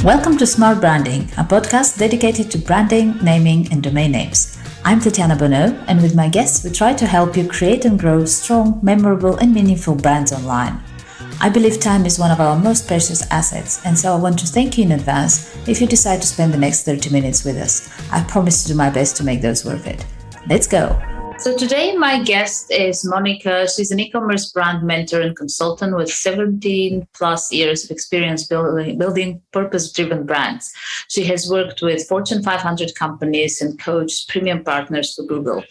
Welcome to Smart Branding, a podcast dedicated to branding, naming, and domain names. I'm Tatiana Bonneau, and with my guests, we try to help you create and grow strong, memorable, and meaningful brands online. I believe time is one of our most precious assets, and so I want to thank you in advance if you decide to spend the next 30 minutes with us. I promise to do my best to make those worth it. Let's go. So today my guest is Monica. She's an e-commerce brand mentor and consultant with 17 plus years of experience building purpose-driven brands. She has worked with Fortune 500 companies and coached premium partners for Google.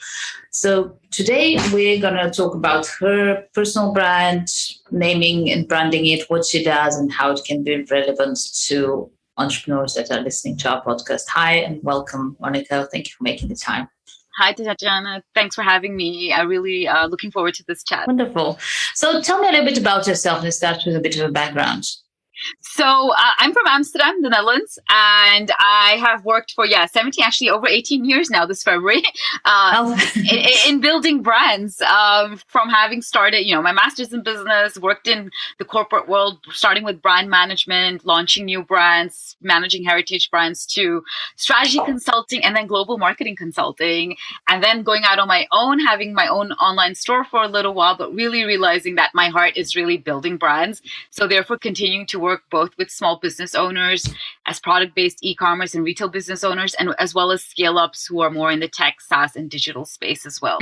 So today we're going to talk about her personal brand, naming and branding it, what she does, and how it can be relevant to entrepreneurs that are listening to our podcast. Hi and welcome, Monica. Thank you for making the time. Hi, Tatiana. Thanks for having me. I really looking forward to this chat. Wonderful. So tell me a little bit about yourself. Let's start with a bit of a background. So I'm from Amsterdam, the Netherlands, and I have worked for, 17, actually over 18 years now this February, in building brands, from having started, my master's in business, worked in the corporate world, starting with brand management, launching new brands, managing heritage brands, to strategy consulting, and then global marketing consulting, and then going out on my own, having my own online store for a little while, but really realizing that my heart is really building brands. So therefore continuing to work both with small business owners as product-based e-commerce and retail business owners, and as well as scale-ups who are more in the tech, SaaS, and digital space as well.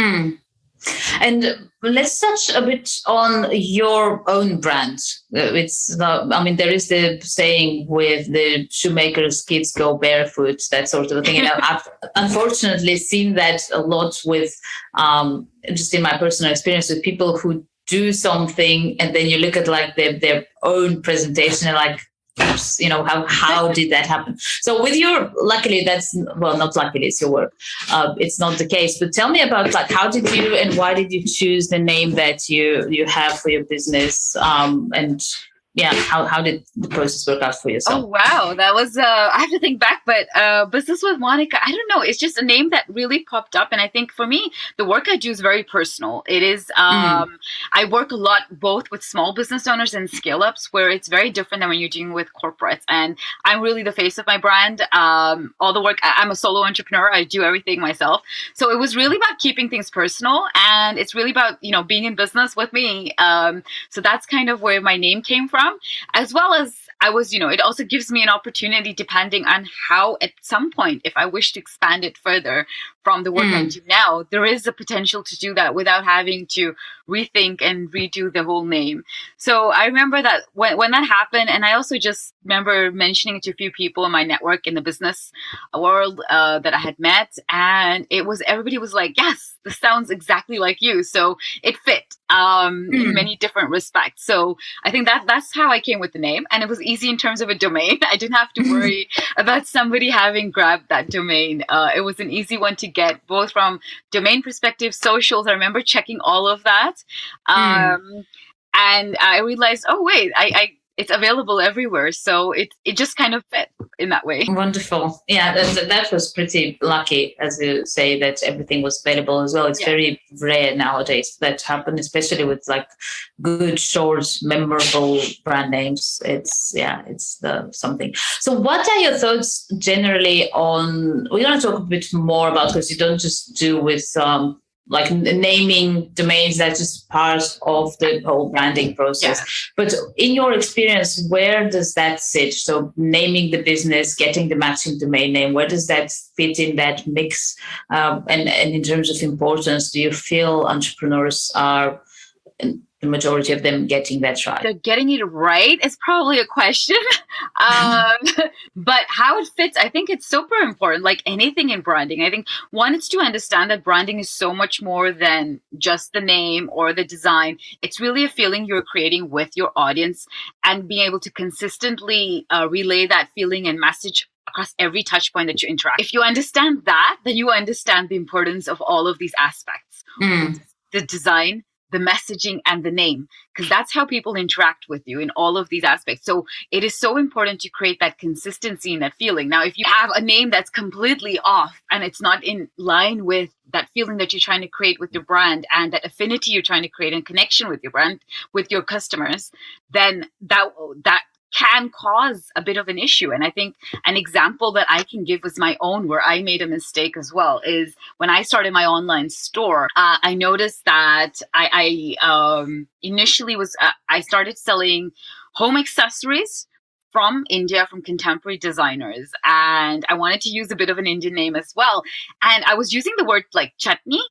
And let's touch a bit on your own brand. There is the saying with the shoemaker's kids go barefoot, that sort of a thing. And I've unfortunately seen that a lot with, just in my personal experience, with people who do something and then you look at like their own presentation and like, how did that happen? So with your, luckily that's, well, not luckily, it's your work. It's not the case, but tell me about like, how did you and why did you choose the name that you have for your business? How did the process work out for yourself? Oh, wow. That was, I have to think back, but Business with Monica, I don't know. It's just a name that really popped up. And I think for me, the work I do is very personal. It is, I work a lot both with small business owners and scale-ups, where it's very different than when you're dealing with corporates. And I'm really the face of my brand. All the work, I'm a solo entrepreneur. I do everything myself. So it was really about keeping things personal. And it's really about, being in business with me. So that's kind of where my name came from. As well as I was, it also gives me an opportunity, depending on how at some point, if I wish to expand it further from the work I do now, there is a potential to do that without having to rethink and redo the whole name. So I remember that when that happened, and I also just remember mentioning it to a few people in my network in the business world that I had met, and everybody was like, yes, this sounds exactly like you. So it fit in many different respects. So I think that's how I came with the name, and it was easy in terms of a domain. I didn't have to worry about somebody having grabbed that domain. It was an easy one to get, both from domain perspective, socials. I remember checking all of that. And I realized, oh, wait, it's available everywhere. So it just kind of fit in that way. Wonderful. Yeah, that was pretty lucky, as you say, that everything was available as well. It's very rare nowadays that happen, especially with like good, short, memorable brand names. It's something. So what are your thoughts generally on, we're going to talk a bit more about, because you don't just do with like naming domains, that's just part of the whole branding process. Yeah. But in your experience, where does that sit? So naming the business, getting the matching domain name, where does that fit in that mix? And in terms of importance, do you feel entrepreneurs are, the majority of them, getting that right? So getting it right is probably a question. But how it fits, I think it's super important, like anything in branding. I think one is to understand that branding is so much more than just the name or the design. It's really a feeling you're creating with your audience, and being able to consistently relay that feeling and message across every touch point that you interact. If you understand that, then you understand the importance of all of these aspects. The design, the messaging, and the name, because that's how people interact with you in all of these aspects. So it is so important to create that consistency and that feeling. Now, if you have a name that's completely off and it's not in line with that feeling that you're trying to create with your brand and that affinity you're trying to create and connection with your brand, with your customers, then that can cause a bit of an issue. And I think an example that I can give was my own, where I made a mistake as well, is when I started my online store, I noticed that I initially I started selling home accessories from India, from contemporary designers. And I wanted to use a bit of an Indian name as well. And I was using the word like chutney,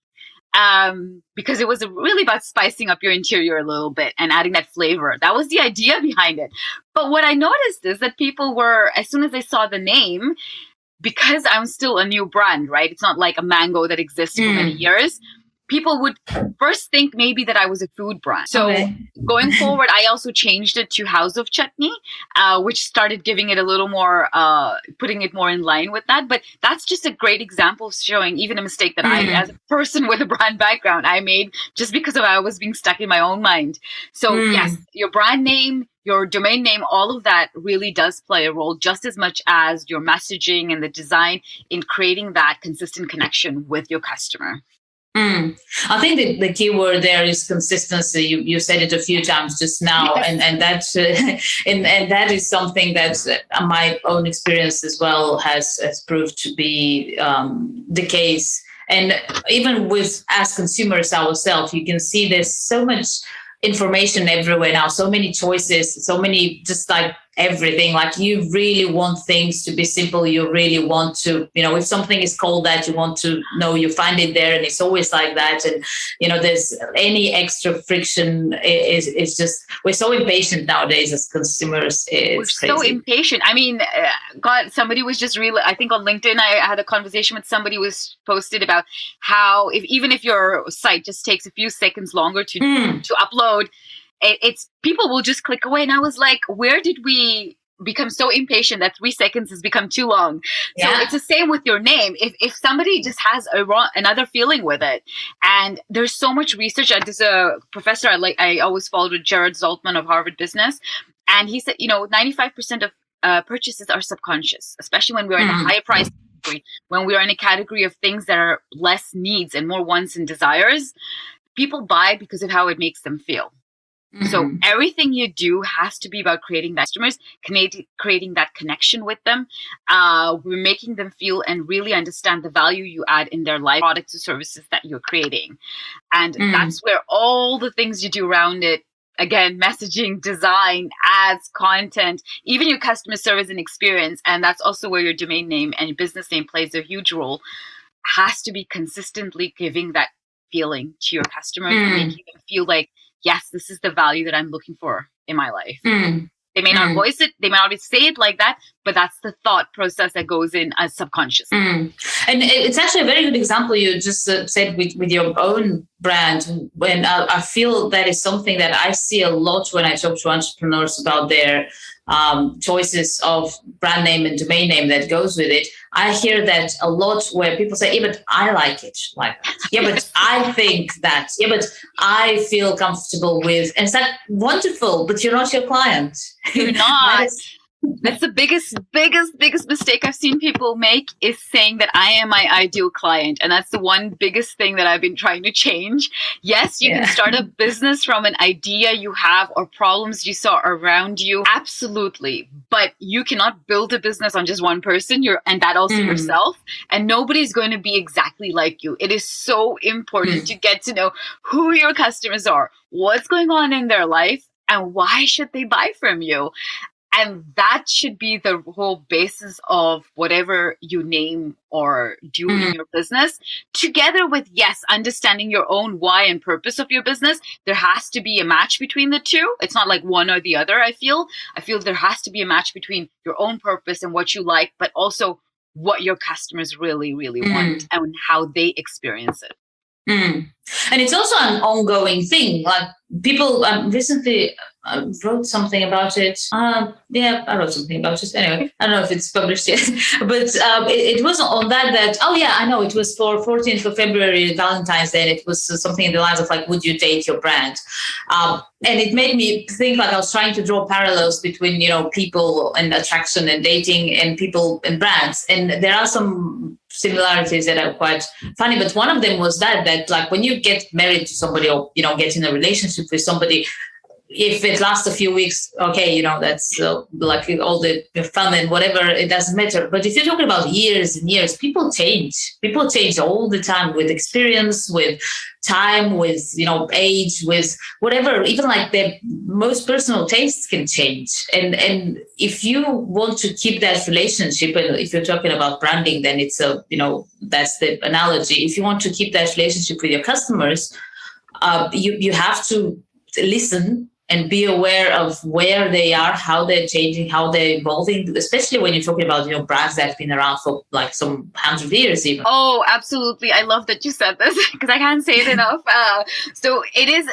because it was really about spicing up your interior a little bit and adding that flavor. That was the idea behind it. But what I noticed is that people were, as soon as they saw the name, because I'm still a new brand, right? It's not like a mango that exists for many years. People would first think maybe that I was a food brand. So going forward, I also changed it to House of Chutney, which started giving it a little more, putting it more in line with that. But that's just a great example of showing even a mistake that I, as a person with a brand background, I made just because of I was being stuck in my own mind. So yes, your brand name, your domain name, all of that really does play a role just as much as your messaging and the design in creating that consistent connection with your customer. I think the key word there is consistency. You said it a few times just now, and that's and that is something that my own experience as well has proved to be the case. And even with as consumers ourselves, you can see there's so much information everywhere now, so many choices, so many, just like everything. Like, you really want things to be simple. You really want to, if something is called that, you want to know, you find it there, and it's always like that. And there's any extra friction is just, we're so impatient nowadays as consumers. We're so impatient. I mean, God, somebody was just really, I think on LinkedIn, I had a conversation with somebody who was posted about how even if your site just takes a few seconds longer to upload, it's people will just click away. And I was like, where did we become so impatient that 3 seconds has become too long? So it's the same with your name. If somebody just has another feeling with it, and there's so much research. There's a professor I always followed, with Jared Zaltman of Harvard Business, and he said 95% of purchases are subconscious, especially when we're in a higher price category, when we are in a category of things that are less needs and more wants and desires. People buy because of how it makes them feel. So everything you do has to be about creating that customers, creating that connection with them. We're making them feel and really understand the value you add in their life, products or services that you're creating. And that's where all the things you do around it, again, messaging, design, ads, content, even your customer service and experience. And that's also where your domain name and your business name plays a huge role, has to be consistently giving that feeling to your customers, making them feel like, yes, this is the value that I'm looking for in my life. They may not voice it, they may not say it like that, but that's the thought process that goes in as subconscious. And it's actually a very good example you just said with your own brand. When I feel that is something that I see a lot when I talk to entrepreneurs about their choices of brand name and domain name that goes with it. I hear that a lot, where people say, yeah, but I like it. Like, yeah, but I think that, yeah, but I feel comfortable with, and it's like, wonderful, but you're not your client. You're not. That's the biggest mistake I've seen people make, is saying that I am my ideal client. And that's the one biggest thing that I've been trying to change. Yes, you can start a business from an idea you have or problems you saw around you. Absolutely. But you cannot build a business on just one person, and that also yourself. And nobody's going to be exactly like you. It is so important to get to know who your customers are, what's going on in their life, and why should they buy from you. And that should be the whole basis of whatever you name or do in your business, together with, yes, understanding your own why and purpose of your business. There has to be a match between the two. It's not like one or the other, I feel. There has to be a match between your own purpose and what you like, but also what your customers really, really want and how they experience it. And it's also an ongoing thing. Like, people recently wrote something about it. I wrote something about it. Anyway, I don't know if it's published yet, but it was on that. Oh yeah, I know, it was for 14th of February, Valentine's Day. And it was something in the lines of like, would you date your brand? And it made me think, like, I was trying to draw parallels between, people and attraction and dating and people and brands. And there are some similarities that are quite funny, but one of them was that like, when you get married to somebody, or get in a relationship with somebody, if it lasts a few weeks, okay, that's like all the fun and whatever, it doesn't matter. But if you're talking about years and years, people change. People change all the time with experience, with time, with, age, with whatever. Even like the most personal tastes can change. And if you want to keep that relationship, and if you're talking about branding, then it's that's the analogy. If you want to keep that relationship with your customers, you have to listen and be aware of where they are, how they're changing, how they're evolving, especially when you're talking about, brands that have been around for like some 100 years even. Oh, absolutely. I love that you said this because I can't say it enough. So it is,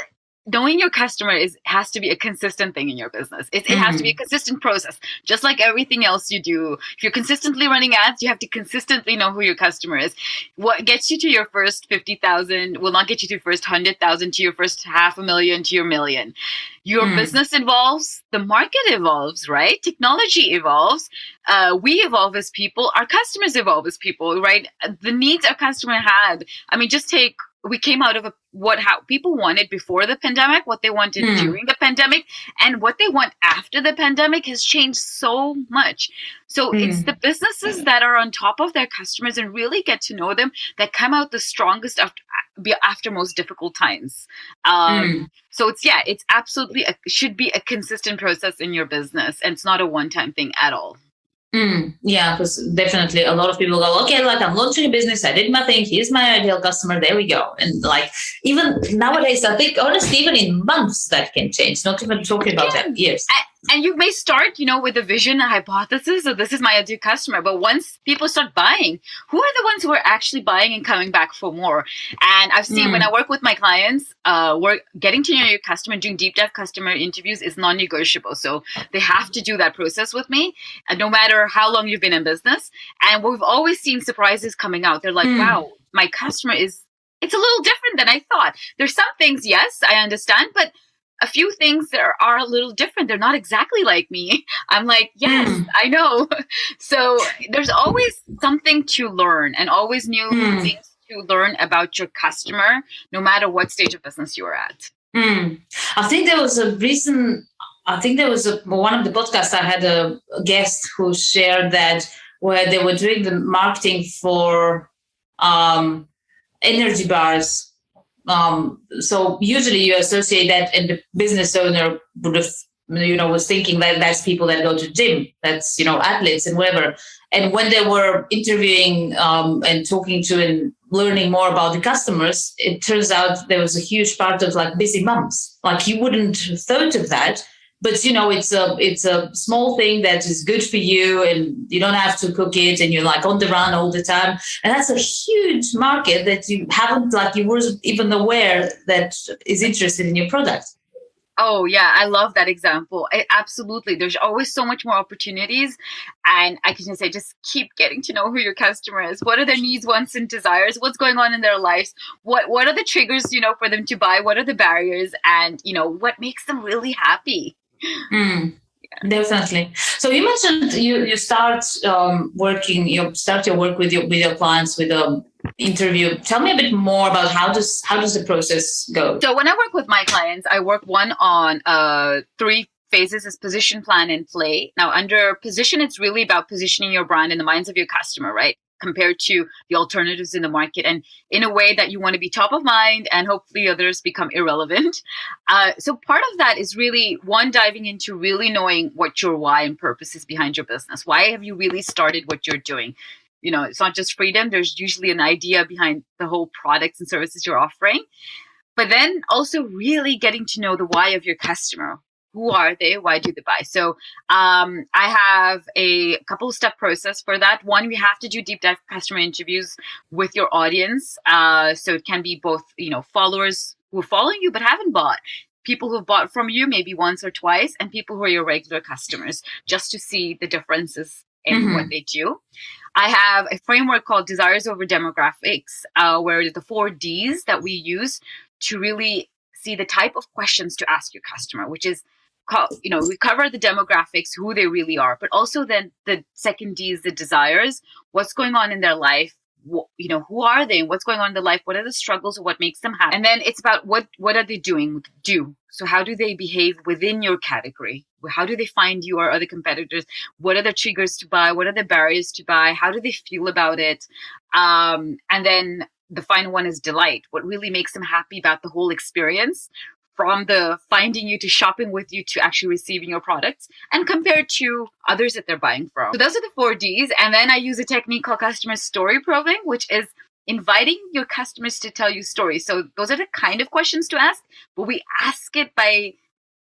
knowing your customer has to be a consistent thing in your business. It has to be a consistent process, just like everything else you do. If you're consistently running ads, you have to consistently know who your customer is. What gets you to your first 50,000 will not get you to your first 100,000, to your first 500,000, to your million. Your business evolves, the market evolves, right? Technology evolves. We evolve as people. Our customers evolve as people, right? The needs our customer had. I mean, we came out of how people wanted before the pandemic, what they wanted during the pandemic, and what they want after the pandemic has changed so much. So it's the businesses that are on top of their customers and really get to know them that come out the strongest after most difficult times. So it's absolutely should be a consistent process in your business, and it's not a one-time thing at all. Yeah, because definitely a lot of people go, okay, like I'm launching a business, I did my thing, here's my ideal customer, there we go. And like even nowadays, I think honestly, even in months that can change, not even talking about that years. And you may start, with a vision, a hypothesis of this is my ideal customer. But once people start buying, who are the ones who are actually buying and coming back for more? And I've seen when I work with my clients, getting to know your customer, doing deep dive customer interviews is non-negotiable. So they have to do that process with me, no matter how long you've been in business. And we've always seen surprises coming out. They're like, wow, my customer it's a little different than I thought. There's some things, yes, I understand, but a few things that are a little different. They're not exactly like me. I'm like, yes, I know. So there's always something to learn and always new things to learn about your customer, no matter what stage of business you're at. I think there was one of the podcasts I had a guest who shared that where they were doing the marketing for energy bars. So usually you associate that, and the business owner would have, was thinking that that's people that go to gym, that's, athletes and whatever. And when they were interviewing and talking to and learning more about the customers, it turns out there was a huge part of like busy moms. Like you wouldn't have thought of that. But, it's a small thing that is good for you and you don't have to cook it and you're like on the run all the time. And that's a huge market that you weren't even aware that is interested in your product. Oh, yeah. I love that example. Absolutely. There's always so much more opportunities. And I can just say, just keep getting to know who your customer is. What are their needs, wants, and desires? What's going on in their lives? What are the triggers, for them to buy? What are the barriers? And, what makes them really happy? Definitely. So you mentioned you start your work with your clients with interview. Tell me a bit more about how does the process go? So when I work with my clients, I work one on 3 phases: is position, plan, and play. Now under position, it's really about positioning your brand in the minds of your customer, right? Compared to the alternatives in the market, and in a way that you want to be top of mind and hopefully others become irrelevant. So part of that is really diving into really knowing what your why and purpose is behind your business. Why have you really started what you're doing? It's not just freedom. There's usually an idea behind the whole products and services you're offering, but then also really getting to know the why of your customer. Who are they? Why do they buy? So I have a couple step process for that. One, we have to do deep dive customer interviews with your audience. So it can be both, followers who are following you but haven't bought, people who have bought from you maybe once or twice, and people who are your regular customers, just to see the differences in what they do. I have a framework called Desires Over Demographics, where the 4 Ds that we use to really see the type of questions to ask your customer, which is, we cover the demographics, who they really are, but also then the second D is the desires, what's going on in their life, who are they? What's going on in their life? What are the struggles or what makes them happy? And then it's about what are they doing? So how do they behave within your category? How do they find you or other competitors? What are the triggers to buy? What are the barriers to buy? How do they feel about it? And then the final one is delight. What really makes them happy about the whole experience, from the finding you to shopping with you to actually receiving your products, and compared to others that they're buying from. So those are the 4Ds. And then I use a technique called customer story probing, which is inviting your customers to tell you stories. So those are the kind of questions to ask, but we ask it by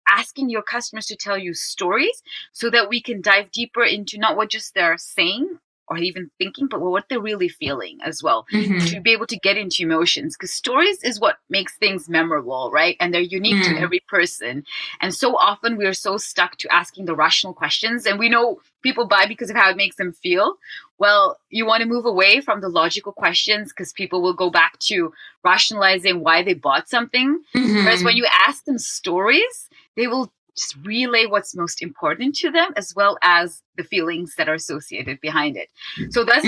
asking your customers to tell you stories so that we can dive deeper into not what just they're saying or even thinking, but what they're really feeling as well, to be able to get into emotions, because stories is what makes things memorable, right? And they're unique to every person. And so often we are so stuck to asking the rational questions, and we know people buy because of how it makes them feel. Well, you want to move away from the logical questions, because people will go back to rationalizing why they bought something. Whereas when you ask them stories, they will just relay what's most important to them, as well as the feelings that are associated behind it. So this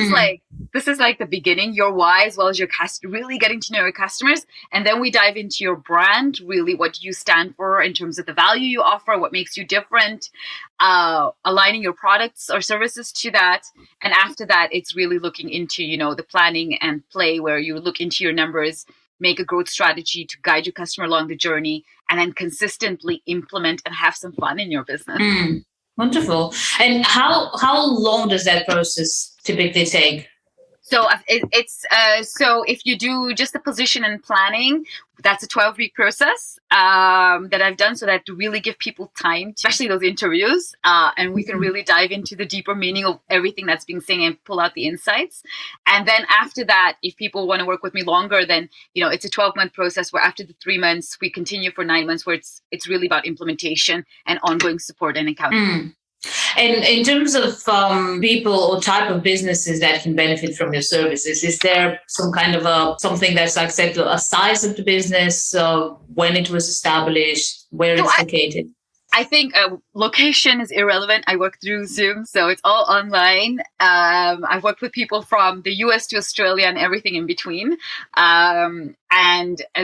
is like the beginning, your why, as well as your really getting to know your customers. And then we dive into your brand, really what you stand for in terms of the value you offer, what makes you different, aligning your products or services to that. And after that, it's really looking into, the planning and play, where you look into your numbers, make a growth strategy to guide your customer along the journey, and then consistently implement and have some fun in your business. Wonderful. And how long does that process typically take? So so if you do just the position and planning, that's a 12-week process that I've done, so that to really give people time, especially those interviews, and we can really dive into the deeper meaning of everything that's being said and pull out the insights. And then after that, if people want to work with me longer, then it's a 12-month process, where after the 3 months we continue for 9 months, where it's really about implementation and ongoing support and accountability. And in terms of people or type of businesses that can benefit from your services, is there some kind of something that's like, say, a size of the business, when it was established, where it's located? I think location is irrelevant. I work through Zoom, so it's all online. I've worked with people from the US to Australia and everything in between. And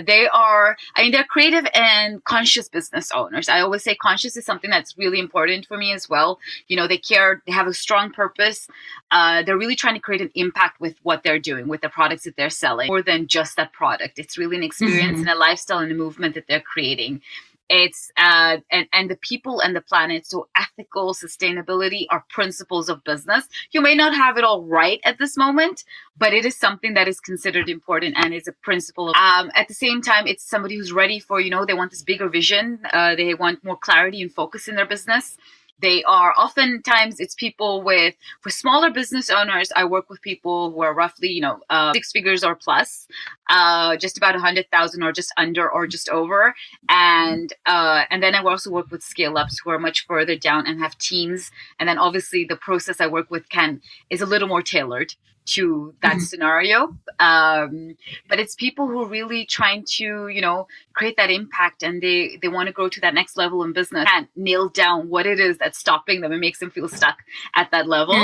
they're creative and conscious business owners. I always say conscious is something that's really important for me as well. They care, they have a strong purpose. They're really trying to create an impact with what they're doing, with the products that they're selling, more than just that product. It's really an experience and a lifestyle and a movement that they're creating. It's and the people and the planet. So ethical sustainability are principles of business. You may not have it all right at this moment, but it is something that is considered important and is a principle of, at the same time, it's somebody who's ready for, they want this bigger vision. They want more clarity and focus in their business. They are oftentimes, it's people for smaller business owners. I work with people who are roughly, 6 figures or plus, just about 100,000 or just under or just over. And then I also work with scale ups who are much further down and have teams. And then obviously the process I work with is a little more tailored to that scenario. But it's people who are really trying to, create that impact, and they want to grow to that next level in business, and nail down what it is that's stopping them and makes them feel stuck at that level.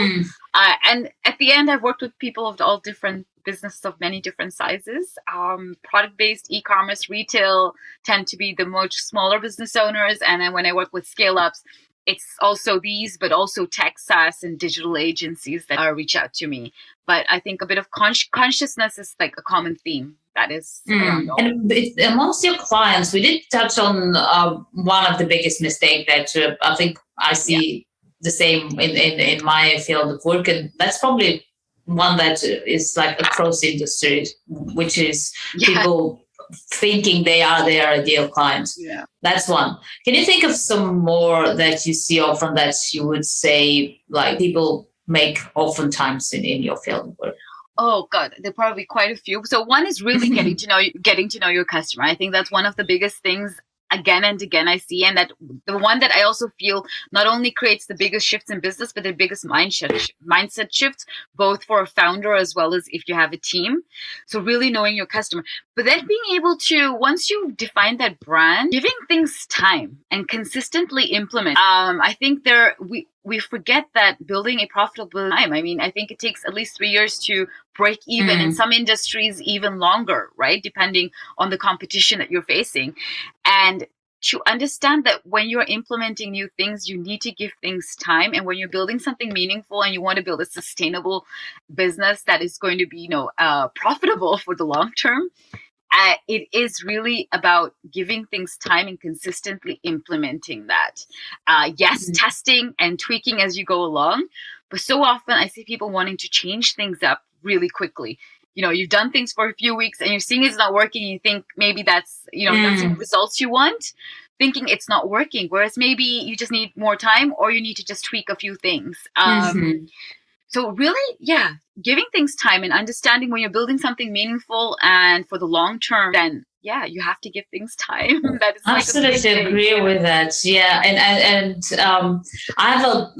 And at the end, I've worked with people of all different businesses of many different sizes. Product-based, e-commerce, retail tend to be the much smaller business owners. And then when I work with scale-ups, it's also these, but also tech, SaaS, and digital agencies that reach out to me. But I think a bit of consciousness is like a common theme that is around all. And amongst your clients, we did touch on one of the biggest mistakes that I think I see the same in my field of work, and that's probably one that is like across industries, which is people thinking they are their ideal clients. Yeah. That's one. Can you think of some more that you see often that you would say like people make oftentimes in your field of work? Oh God, there are probably quite a few. So one is really getting to know your customer. I think that's one of the biggest things again and again I see, and that the one that I also feel not only creates the biggest shifts in business, but the biggest mindset shifts, both for a founder as well as if you have a team. So really knowing your customer, but then being able to, once you define that brand, giving things time and consistently implement. I think we forget that building a profitable time. I mean, I think it takes at least 3 years to break even. In some industries, even longer, right? Depending on the competition that you're facing. And to understand that when you're implementing new things, you need to give things time. And when you're building something meaningful and you want to build a sustainable business that is going to be, profitable for the long term, it is really about giving things time and consistently implementing that. Yes, testing and tweaking as you go along. But so often I see people wanting to change things up really quickly. You've done things for a few weeks and you're seeing it's not working. And you think maybe that's the results you want, thinking it's not working. Whereas maybe you just need more time, or you need to just tweak a few things. So really, giving things time and understanding when you're building something meaningful and for the long term, then you have to give things time. That is absolutely agree with that. Yeah, and I have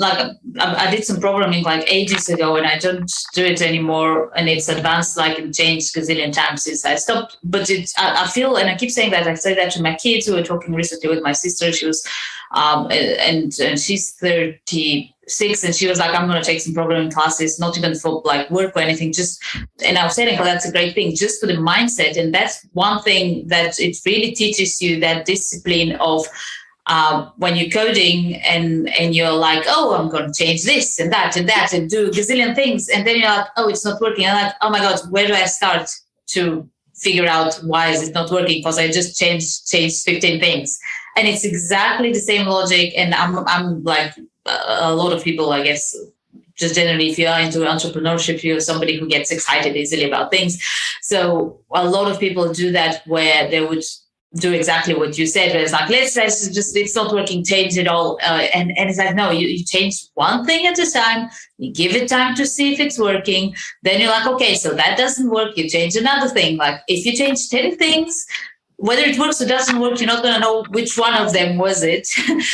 I did some programming like ages ago, and I don't do it anymore. And it's advanced and changed gazillion times since I stopped. But I feel, and I keep saying that. I say that to my kids who were talking recently with my sister. She was, and she's 36, and she was like, I'm going to take some programming classes, not even for work or anything, just, and I was saying, well, that's a great thing, just for the mindset. And that's one thing that it really teaches you, that discipline of when you're coding and you're like, oh, I'm going to change this and that and do a gazillion things. And then you're like, oh, it's not working. And I'm like, oh my God, where do I start to figure out why is it not working? Because I just changed 15 things. And it's exactly the same logic. And I'm like, a lot of people, I guess, just generally, if you are into entrepreneurship, you're somebody who gets excited easily about things. So a lot of people do that, where they would do exactly what you said, where it's like, let's just, it's not working, change it all. And it's like, no, you change one thing at a time, you give it time to see if it's working. Then you're like, okay, so that doesn't work, you change another thing. Like if you change 10 things, whether it works or doesn't work, you're not going to know which one of them was it.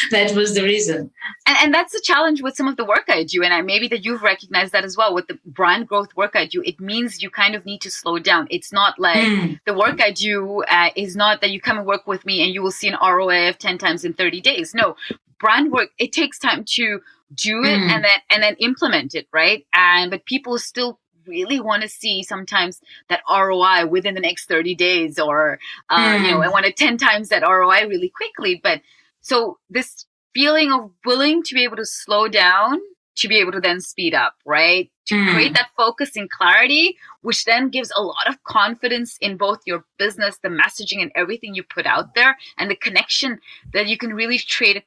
That was the reason. And that's the challenge with some of the work I do. And maybe that you've recognized that as well with the brand growth work I do. It means you kind of need to slow down. It's not like the work I do is not that you come and work with me and you will see an ROI of 10 times in 30 days. No, brand work, it takes time to do it and then implement it, right? But people still really want to see sometimes that ROI within the next 30 days or, I want to 10 times that ROI really quickly. But so this feeling of willing to be able to slow down, to be able to then speed up, right? To create that focus and clarity, which then gives a lot of confidence in both your business, the messaging and everything you put out there, and the connection that you can really create a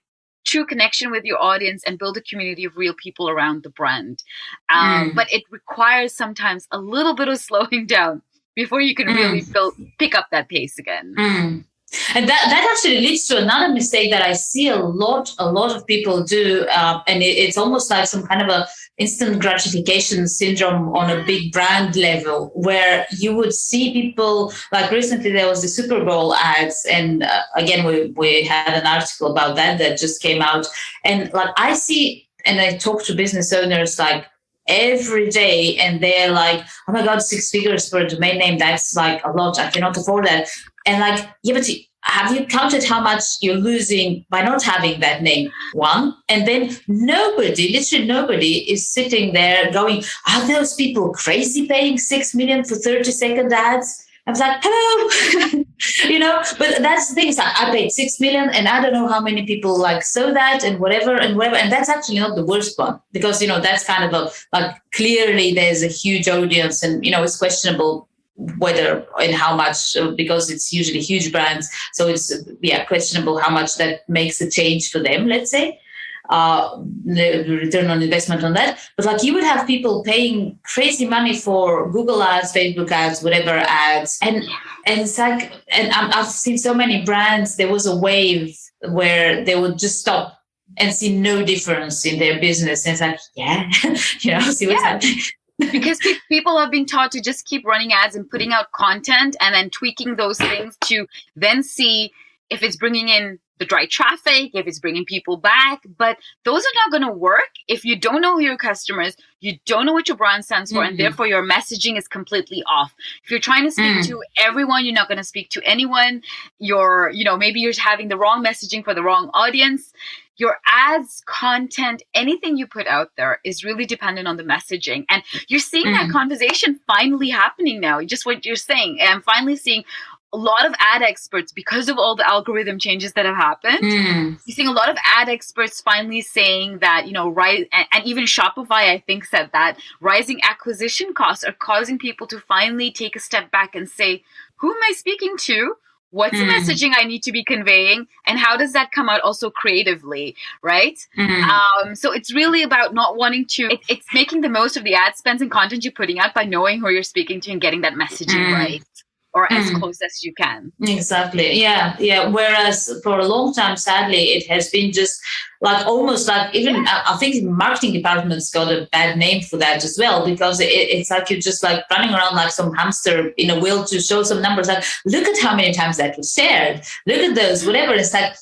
true connection with your audience and build a community of real people around the brand. But it requires sometimes a little bit of slowing down before you can really pick up that pace again. And that actually leads to another mistake that I see a lot of people do, and it's almost like some kind of a instant gratification syndrome on a big brand level, where you would see people, like recently there was the Super Bowl ads, and again we had an article about that just came out, and like I see, and I talk to business owners like every day, and they're like, oh my God, 6 figures for a domain name, that's like a lot, I cannot afford that. And like, yeah, but have you counted how much you're losing by not having that name? One. And then literally nobody is sitting there going, are those people crazy paying 6 million for 30-second ads? I was like, hello, but that's the thing, is like, I paid 6 million and I don't know how many people like saw that and whatever. And that's actually not the worst one, because, that's kind of clearly there's a huge audience, and, it's questionable whether and how much, because it's usually huge brands. So it's, questionable how much that makes a change for them, let's say. The return on investment on that. But like you would have people paying crazy money for Google ads, Facebook ads, whatever ads. And it's like, and I've seen so many brands, there was a wave where they would just stop and see no difference in their business. And it's like, see what's happening. Because people have been taught to just keep running ads and putting out content and then tweaking those things to then see if it's bringing in the right traffic, if it's bringing people back. But those are not going to work if you don't know who your customers, you don't know what your brand stands for, and therefore your messaging is completely off. If you're trying to speak to everyone, you're not going to speak to anyone. Maybe you're having the wrong messaging for the wrong audience. Your ads, content, anything you put out there is really dependent on the messaging. And you're seeing that conversation finally happening now. Just what you're saying. And I'm finally seeing a lot of ad experts, because of all the algorithm changes that have happened, you're seeing a lot of ad experts finally saying that, and even Shopify, I think, said that rising acquisition costs are causing people to finally take a step back and say, who am I speaking to? What's the messaging I need to be conveying? And how does that come out also creatively, right? So it's really about not wanting to, it's making the most of the ad spends and content you're putting out by knowing who you're speaking to and getting that messaging right. Or as close as you can. Exactly. Yeah. Whereas for a long time, sadly, it has been just like almost like even I think marketing departments got a bad name for that as well, because it's like you're just like running around like some hamster in a wheel to show some numbers. Like, look at how many times that was shared. Look at those, whatever. It's like,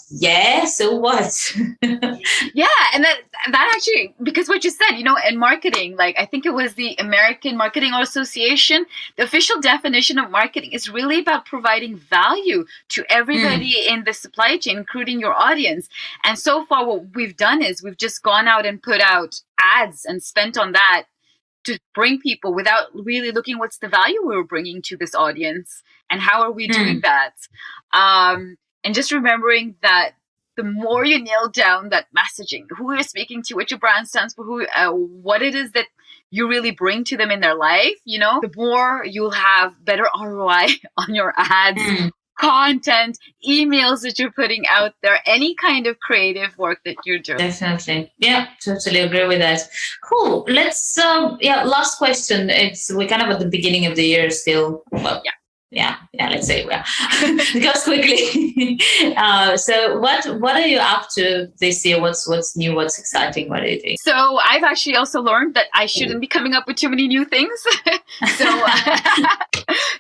so what? Yeah. And that actually, because what you said, in marketing, like I think it was the American Marketing Association, the official definition of marketing is really about providing value to everybody in the supply chain, including your audience. And so far, what we've done is we've just gone out and put out ads and spent on that to bring people without really looking what's the value we were bringing to this audience and how are we doing that. And just remembering that the more you nail down that messaging, who you're speaking to, what your brand stands for, what it is that you really bring to them in their life, the more you'll have better ROI on your ads, content, emails that you're putting out there, any kind of creative work that you're doing. Definitely. Yeah, totally agree with that. Cool. Let's, last question. We're kind of at the beginning of the year still. Well, yeah, let's say, it goes quickly. So what are you up to this year? What's new? What's exciting? What are you doing? So I've actually also learned that I shouldn't be coming up with too many new things.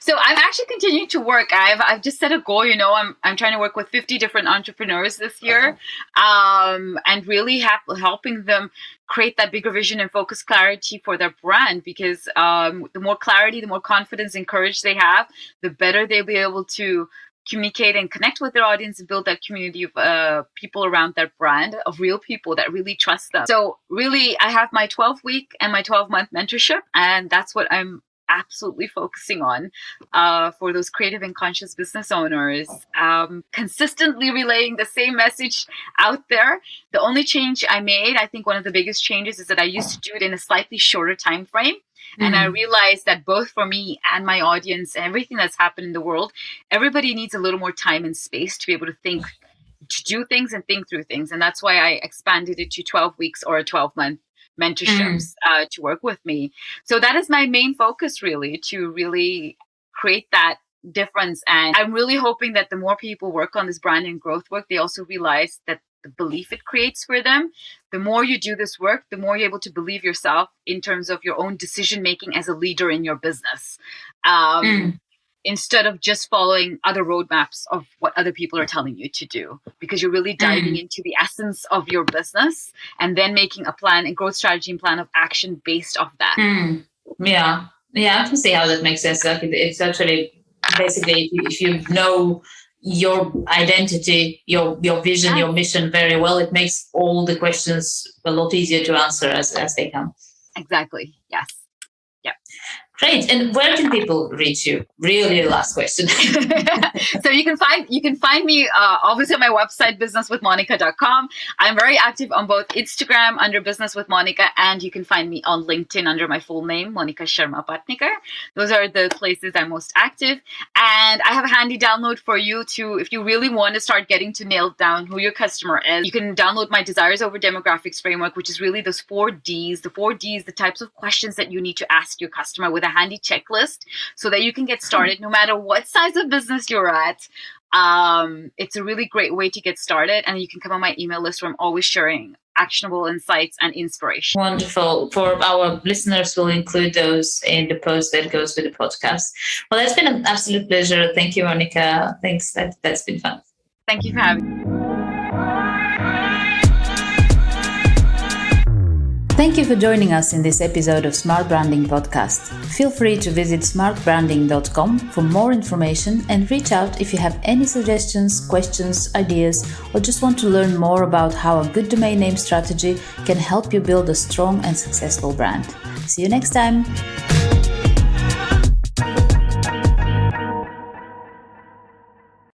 So I'm actually continuing to work. I've just set a goal, I'm trying to work with 50 different entrepreneurs this year, and really helping them create that bigger vision and focus clarity for their brand, because the more clarity, the more confidence and courage they have, the better they'll be able to communicate and connect with their audience and build that community of people around their brand, of real people that really trust them. So really, I have my 12-week and my 12-month mentorship, and that's what I'm absolutely focusing on for those creative and conscious business owners, consistently relaying the same message out there. The only change I made, I think one of the biggest changes, is that I used to do it in a slightly shorter time frame. And I realized that both for me and my audience and everything that's happened in the world, everybody needs a little more time and space to be able to do things and think through things. And that's why I expanded it to 12 weeks or a 12-month mentorships to work with me. So that is my main focus, really, to really create that difference. And I'm really hoping that the more people work on this brand and growth work, they also realize that the belief it creates for them, the more you do this work, the more you're able to believe yourself in terms of your own decision making as a leader in your business. Instead of just following other roadmaps of what other people are telling you to do, because you're really diving into the essence of your business and then making a plan and growth strategy and plan of action based off that. Yeah, I can see how that makes sense. Like it's actually basically if you know your identity, your vision, your mission very well, it makes all the questions a lot easier to answer as they come. Exactly. Yes. Yeah. Great. And where can people reach you? Really, last question. So you can find me obviously on my website, businesswithmonica.com. I'm very active on both Instagram under Business with Monica, and you can find me on LinkedIn under my full name, Monica Sharma-Patnekar. Those are the places I'm most active. And I have a handy download for you if you really want to start getting to nail down who your customer is. You can download my Desires Over Demographics framework, which is really those 4 Ds, the types of questions that you need to ask your customer with a handy checklist so that you can get started no matter what size of business you're at. It's a really great way to get started, and you can come on my email list where I'm always sharing actionable insights and inspiration. Wonderful. For our listeners, we'll include those in the post that goes with the podcast. Well, that's been an absolute pleasure. Thank you, Monica. Thanks. That's been fun. Thank you for having me. Thank you for joining us in this episode of Smart Branding Podcast. Feel free to visit smartbranding.com for more information and reach out if you have any suggestions, questions, ideas, or just want to learn more about how a good domain name strategy can help you build a strong and successful brand. See you next time.